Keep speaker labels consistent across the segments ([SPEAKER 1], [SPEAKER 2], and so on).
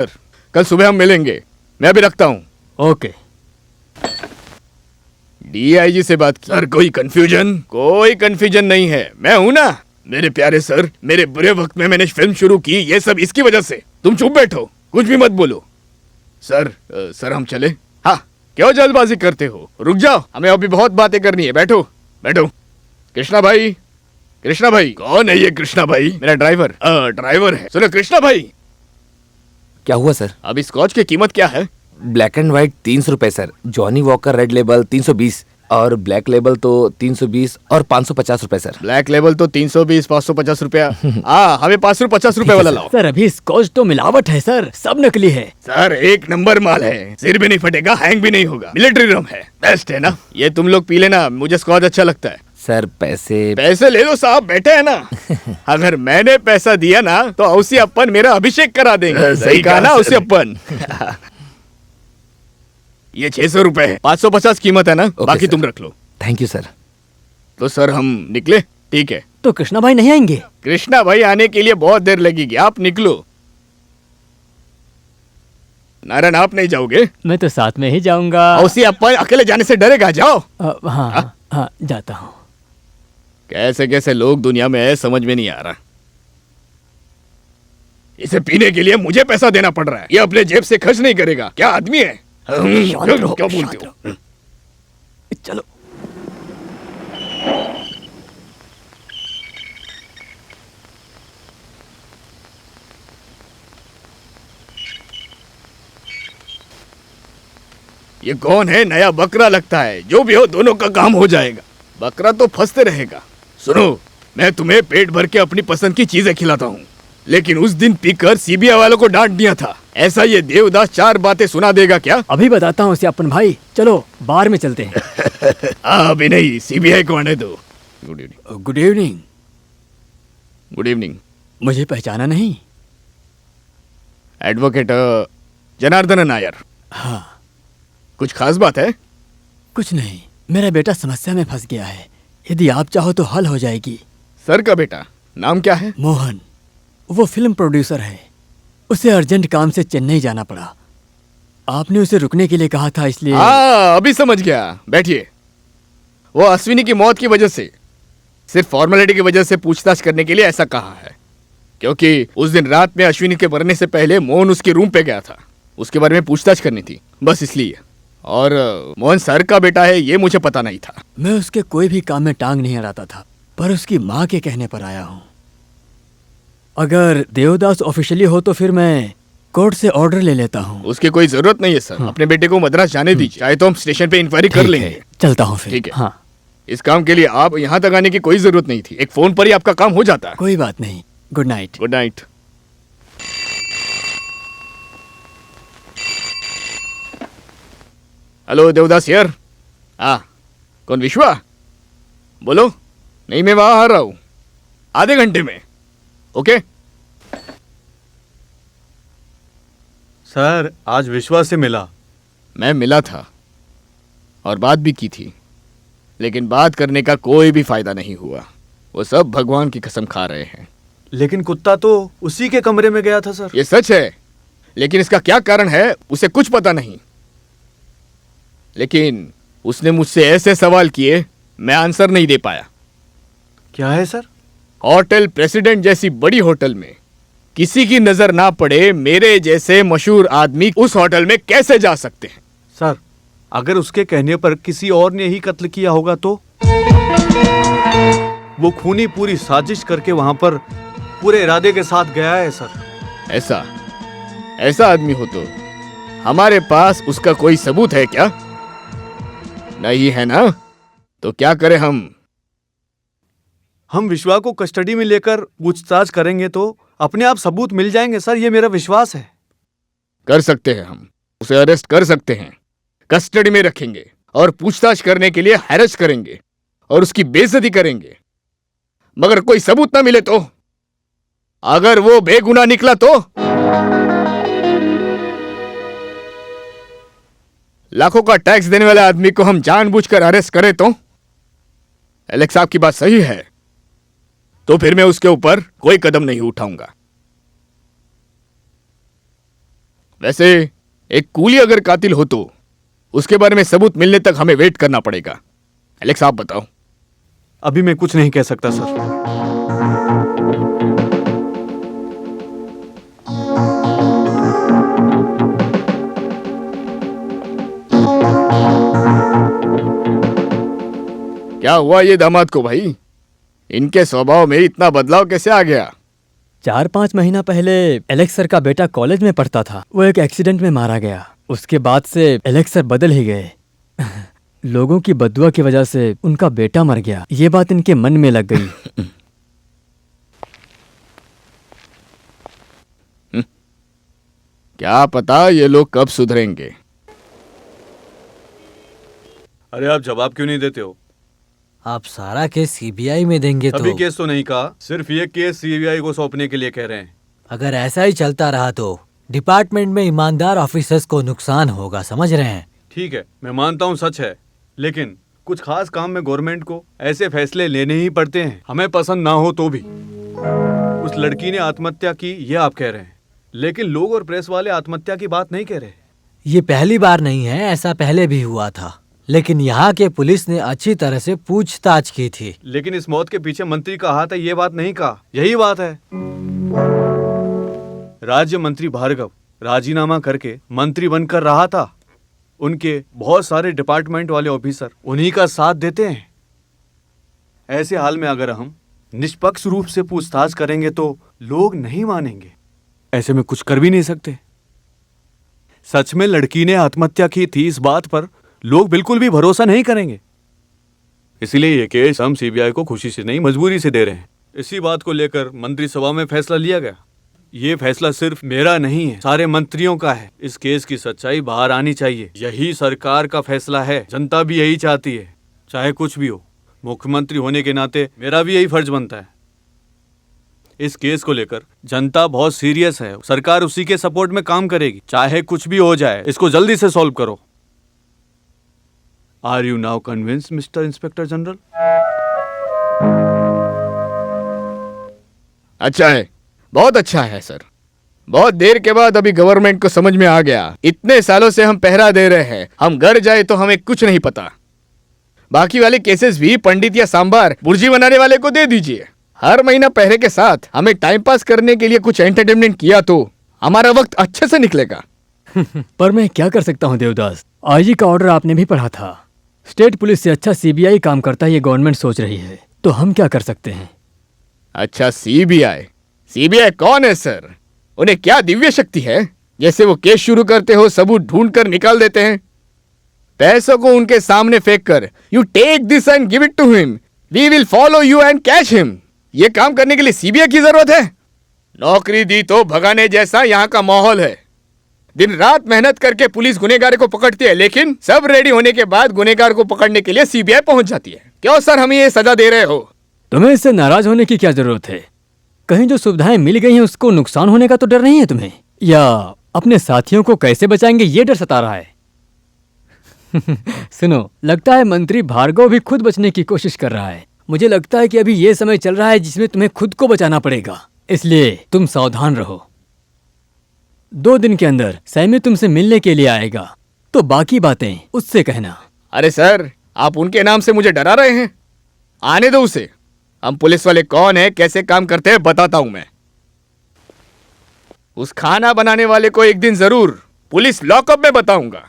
[SPEAKER 1] कल सुबह हम मिलेंगे। मैं अभी रखता हूँ।
[SPEAKER 2] ओके।
[SPEAKER 1] डीआईजी से बात की। सर कोई कंफ्यूजन? कोई कंफ्यूजन नहीं है, मैं हूं ना। मेरे प्यारे सर, मेरे बुरे वक्त में मैंने फिल्म शुरू की, ये सब इसकी वजह से। तुम चुप बैठो, कुछ भी मत बोलो। सर सर हम चले? हाँ, क्यों जल्दबाजी करते हो? रुक जाओ, हमें अभी बहुत बातें करनी है। बैठो बैठो। कृष्णा भाई, कृष्णा भाई। कौन है ये कृष्णा भाई? मेरा ड्राइवर। ड्राइवर है। सुनो कृष्णा भाई।
[SPEAKER 3] क्या हुआ सर?
[SPEAKER 1] अब स्कॉच की कीमत क्या है?
[SPEAKER 3] ब्लैक एंड व्हाइट 300 रुपए sir, Johnny walker red label 320 और ब्लैक लेबल तो 320 और 550 रुपए सर।
[SPEAKER 1] ब्लैक लेबल तो 320, 550 रुपया। हमें 550 रुपए वाला लाओ।
[SPEAKER 2] सर अभी स्कॉच तो मिलावट है सर, सब नकली है।
[SPEAKER 1] सर एक नंबर माल है, सिर भी नहीं फटेगा, हैंग भी नहीं होगा, मिलिट्री रम है, बेस्ट है ना। ये तुम लोग पी लेना, मुझे स्कॉच अच्छा लगता है।
[SPEAKER 3] सर पैसे?
[SPEAKER 1] पैसे ले लो साहब, बैठे है ना। अगर मैंने पैसा दिया ना तो औसी अपन मेरा अभिषेक करा देंगे। सही कहा ना औसी अपन। ये 600 रुपए है, 550 कीमत है ना। बाकी
[SPEAKER 3] सर।
[SPEAKER 1] तुम रख लो।
[SPEAKER 3] Thank you sir.
[SPEAKER 1] तो सर हम निकले? ठीक है।
[SPEAKER 2] तो कृष्णा भाई नहीं आएंगे?
[SPEAKER 1] कृष्णा भाई आने के लिए बहुत देर लगेगी, आप निकलो। नारायण आप नहीं जाओगे?
[SPEAKER 2] मैं तो साथ में ही जाऊंगा।
[SPEAKER 1] औसी अपन अकेले जाने से डरेगा? जाओ।
[SPEAKER 2] हाँ हाँ जाता हूँ।
[SPEAKER 1] कैसे कैसे लोग दुनिया में है, समझ में नहीं आ रहा। इसे पीने के लिए मुझे पैसा देना पड़ रहा है, ये अपने जेब से खर्च नहीं करेगा। क्या आदमी है? क्या बोलते हो?
[SPEAKER 2] चलो।
[SPEAKER 1] ये कौन है? नया बकरा लगता है। जो भी हो, दोनों का काम हो जाएगा। बकरा तो फंसते रहेगा। सुनो, मैं तुम्हें पेट भर के अपनी पसंद की चीजें खिलाता हूँ, लेकिन उस दिन पीकर सीबीआई वालों को डांट दिया था। ऐसा ये देवदास 4 बातें सुना देगा क्या?
[SPEAKER 2] अभी बताता हूँ अपन भाई, चलो बार में चलते हैं।
[SPEAKER 1] अभी नहीं, सीबीआई को आने दो। Good evening.
[SPEAKER 2] Good evening.
[SPEAKER 1] Good evening.
[SPEAKER 2] मुझे पहचाना नहीं?
[SPEAKER 1] एडवोकेट जनार्दन नायर।
[SPEAKER 2] हाँ।
[SPEAKER 1] कुछ खास बात है?
[SPEAKER 2] कुछ नहीं, मेरा बेटा समस्या में फंस गया है, यदि आप चाहो तो हल हो जाएगी।
[SPEAKER 1] सर का बेटा? नाम क्या है?
[SPEAKER 2] मोहन। वो फिल्म प्रोड्यूसर है, उसे अर्जेंट काम से चेन्नई जाना पड़ा। आपने उसे रुकने के लिए कहा था, इसलिए।
[SPEAKER 1] अभी समझ गया, बैठिए। वो अश्विनी की मौत की वजह से, सिर्फ फॉर्मेलिटी की वजह से पूछताछ करने के लिए ऐसा कहा है, क्योंकि उस दिन रात में अश्विनी के मरने से पहले मोहन उसके रूम पे गया था, उसके बारे में पूछताछ करनी थी, बस इसलिए। और मोहन सर का बेटा है ये मुझे पता नहीं था।
[SPEAKER 2] मैं उसके कोई भी काम में टांग नहीं अड़ाता था, पर उसकी माँ के कहने पर आया हूँ। अगर देवदास ऑफिशियली हो तो फिर मैं कोर्ट से ऑर्डर ले लेता हूँ।
[SPEAKER 1] उसकी कोई जरूरत नहीं है सर। अपने बेटे को मद्रास जाने दीजिए, चाहे तो हम स्टेशन पे इंक्वायरी कर लेंगे।
[SPEAKER 2] चलता हूँ फिर।
[SPEAKER 1] ठीक है।
[SPEAKER 2] हाँ।
[SPEAKER 1] इस काम के लिए आप यहाँ तक आने की कोई जरूरत नहीं थी, एक फोन पर ही आपका काम हो जाता।
[SPEAKER 2] कोई बात नहीं। Good night.
[SPEAKER 1] Good night. Hello Devdas here. हाँ, कौन? विश्वा? बोलो। नहीं, मैं वहां आ रहा हूं आधे घंटे में। ओके।
[SPEAKER 4] सर आज विश्वा से मिला।
[SPEAKER 1] मैं मिला था और बात भी की थी, लेकिन बात करने का कोई भी फायदा नहीं हुआ। वो सब भगवान की कसम खा रहे हैं।
[SPEAKER 4] लेकिन कुत्ता तो उसी के कमरे में गया था सर।
[SPEAKER 1] ये सच है, लेकिन इसका क्या कारण है उसे कुछ पता नहीं। लेकिन उसने मुझसे ऐसे सवाल किए, मैं आंसर नहीं दे पाया।
[SPEAKER 4] क्या है सर?
[SPEAKER 1] होटल प्रेसिडेंट जैसी बड़ी होटल में किसी की नजर ना पड़े मेरे जैसे मशहूर आदमी उस होटल में कैसे जा सकते हैं?
[SPEAKER 4] सर अगर उसके कहने पर किसी और ने ही कत्ल किया होगा तो? वो खूनी पूरी साजिश करके वहां पर पूरे इरादे के साथ गया है सर।
[SPEAKER 1] ऐसा आदमी हो तो हमारे पास उसका कोई सबूत है क्या? नहीं है ना? तो क्या करें
[SPEAKER 4] हम विश्वा को कस्टडी में लेकर पूछताछ करेंगे तो अपने आप सबूत मिल जाएंगे सर, ये मेरा विश्वास है।
[SPEAKER 1] कर सकते हैं, हम उसे अरेस्ट कर सकते हैं, कस्टडी में रखेंगे और पूछताछ करने के लिए हैरेस करेंगे और उसकी बेइज्जती करेंगे। मगर कोई सबूत ना मिले तो? अगर वो बेगुनाह निकला तो? लाखों का टैक्स देने वाले आदमी को हम जानबूझकर अरेस्ट करें तो? एलेक्स साहब की बात सही है, तो फिर मैं उसके ऊपर कोई कदम नहीं उठाऊंगा। वैसे एक कूली अगर कातिल हो तो उसके बारे में सबूत मिलने तक हमें वेट करना पड़ेगा। एलेक्स आप बताओ।
[SPEAKER 4] अभी मैं कुछ नहीं कह सकता सर।
[SPEAKER 1] क्या हुआ ये दामाद को भाई? इनके स्वभाव में इतना बदलाव कैसे आ गया?
[SPEAKER 2] 4-5 महीना पहले एलेक्स सर का बेटा कॉलेज में पढ़ता था, वो एक एक्सीडेंट में मारा गया। उसके बाद से एलेक्स सर बदल ही गए। लोगों की बददुआ की वजह से उनका बेटा मर गया, ये बात इनके मन में लग गई।
[SPEAKER 1] क्या पता ये लोग कब सुधरेंगे।
[SPEAKER 4] अरे आप जवाब क्यों नहीं देते हो?
[SPEAKER 5] आप सारा केस सीबीआई में देंगे
[SPEAKER 4] सभी
[SPEAKER 5] तो
[SPEAKER 4] केस तो नहीं कहा, सिर्फ ये केस सीबीआई को सौंपने के लिए कह रहे हैं।
[SPEAKER 5] अगर ऐसा ही चलता रहा तो डिपार्टमेंट में ईमानदार ऑफिसर्स को नुकसान होगा, समझ रहे हैं?
[SPEAKER 4] ठीक है, मैं मानता हूँ सच है, लेकिन कुछ खास काम में गवर्नमेंट को ऐसे फैसले लेने ही पड़ते हैं, हमें पसंद ना हो तो भी। उस लड़की ने आत्महत्या की ये आप कह रहे हैं, लेकिन लोग और प्रेस वाले आत्महत्या की बात नहीं कह रहे।
[SPEAKER 5] ये पहली बार नहीं है, ऐसा पहले भी हुआ था, लेकिन यहाँ के पुलिस ने अच्छी तरह से पूछताछ की थी।
[SPEAKER 4] लेकिन इस मौत के पीछे मंत्री का हाथ है, ये बात नहीं कहा। यही बात है। राज्य मंत्री भार्गव राजीनामा करके मंत्री बनकर रहा था। उनके बहुत सारे डिपार्टमेंट वाले ऑफिसर उन्हीं का साथ देते हैं। ऐसे हाल में अगर हम निष्पक्ष रूप से पूछताछ करेंगे तो लोग नहीं मानेंगे। ऐसे में कुछ कर भी नहीं सकते। सच में लड़की ने आत्महत्या की थी, इस बात पर लोग बिल्कुल भी भरोसा नहीं करेंगे। इसीलिए ये केस हम सीबीआई को खुशी से नहीं, मजबूरी से दे रहे हैं। इसी बात को लेकर मंत्रिसभा में फैसला लिया गया। ये फैसला सिर्फ मेरा नहीं है, सारे मंत्रियों का है। इस केस की सच्चाई बाहर आनी चाहिए, यही सरकार का फैसला है। जनता भी यही चाहती है, चाहे कुछ भी हो। मुख्यमंत्री होने के नाते मेरा भी यही फर्ज बनता है। इस केस को लेकर जनता बहुत सीरियस है, सरकार उसी के सपोर्ट में काम करेगी, चाहे कुछ भी हो जाए। इसको जल्दी से सॉल्व करो। Are you now convinced mister inspector general?
[SPEAKER 1] अच्छा है, बहुत अच्छा है सर। बहुत देर के बाद अभी गवर्नमेंट को समझ में आ गया। इतने सालों से हम पहरा दे रहे हैं, हम घर जाए तो हमें कुछ नहीं पता। बाकी वाले केसेस भी पंडित या सांबार बुर्जी बनाने वाले को दे दीजिए। हर महीना पहरे के साथ हमें टाइम पास करने के लिए कुछ एंटरटेनमेंट किया तो हमारा वक्त अच्छे से निकलेगा।
[SPEAKER 2] पर मैं क्या कर सकता हूँ देवदास, आईजी का ऑर्डर आपने भी पढ़ा था। स्टेट पुलिस से अच्छा सीबीआई काम करता है ये गवर्नमेंट सोच रही है, तो हम क्या कर सकते हैं?
[SPEAKER 1] अच्छा सीबीआई, सीबीआई कौन है सर? उन्हें क्या दिव्य शक्ति है? जैसे वो केस शुरू करते हो सबूत ढूंढ कर निकाल देते हैं। पैसों को उनके सामने फेंक कर you take this and give it to him, we will follow you and catch him. ये काम करने के लिए सीबीआई की जरूरत है? नौकरी दी तो भगाने जैसा यहाँ का माहौल है। दिन रात मेहनत करके पुलिस गुनेगार को पकड़ती है, लेकिन सब रेडी होने के बाद गुनेगार को पकड़ने के लिए सीबीआई पहुंच जाती है। क्यों सर हमें ये सजा दे रहे हो?
[SPEAKER 2] तुम्हें इससे नाराज होने की क्या जरूरत है? कहीं जो सुविधाएं मिल गई हैं उसको नुकसान होने का तो डर नहीं है तुम्हें? या अपने साथियों को कैसे बचाएंगे ये डर सता रहा है? सुनो, लगता है मंत्री भार्गव भी खुद बचने की कोशिश कर रहा है। मुझे लगता है कि अभी ये समय चल रहा है जिसमें तुम्हें खुद को बचाना पड़ेगा, इसलिए तुम सावधान रहो। 2 दिन के अंदर सैमी तुमसे मिलने के लिए आएगा, तो बाकी बातें उससे कहना।
[SPEAKER 1] अरे सर, आप उनके नाम से मुझे डरा रहे हैं? आने दो उसे। हम पुलिस वाले कौन है, कैसे काम करते हैं बताता हूं मैं। उस खाना बनाने वाले को एक दिन जरूर पुलिस लॉकअप में बताऊंगा।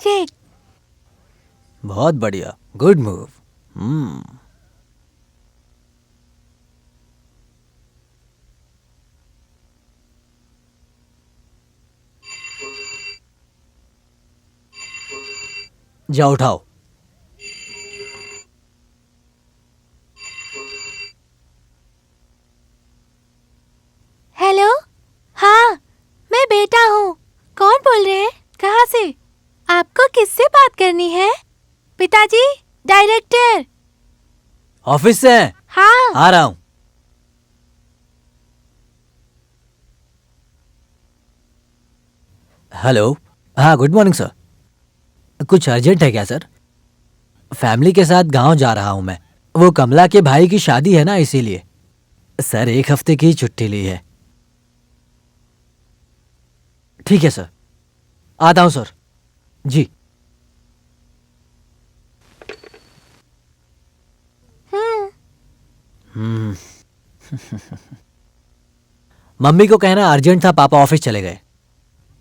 [SPEAKER 6] चेक।
[SPEAKER 5] बहुत बढ़िया, गुड मूव। जाओ उठाओ।
[SPEAKER 6] हेलो। हाँ, मैं बेटा हूँ। कौन बोल रहे हैं? कहाँ से? आपको किससे बात करनी है? पिताजी, डायरेक्टर।
[SPEAKER 5] ऑफिस से हैं?
[SPEAKER 6] हाँ।
[SPEAKER 5] आ रहा हूँ। हेलो। हाँ, गुड मॉर्निंग सर। कुछ अर्जेंट है क्या सर? फैमिली के साथ गांव जा रहा हूं मैं। वो कमला के भाई की शादी है ना, इसीलिए। सर 1 हफ्ते की छुट्टी ली है। ठीक है सर, आता हूं सर। जी। हम्म। मम्मी को कहना अर्जेंट था, पापा ऑफिस चले गए।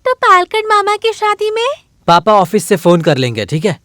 [SPEAKER 6] तो पालकड़ मामा की शादी में?
[SPEAKER 5] पापा ऑफिस से फोन कर लेंगे, ठीक है?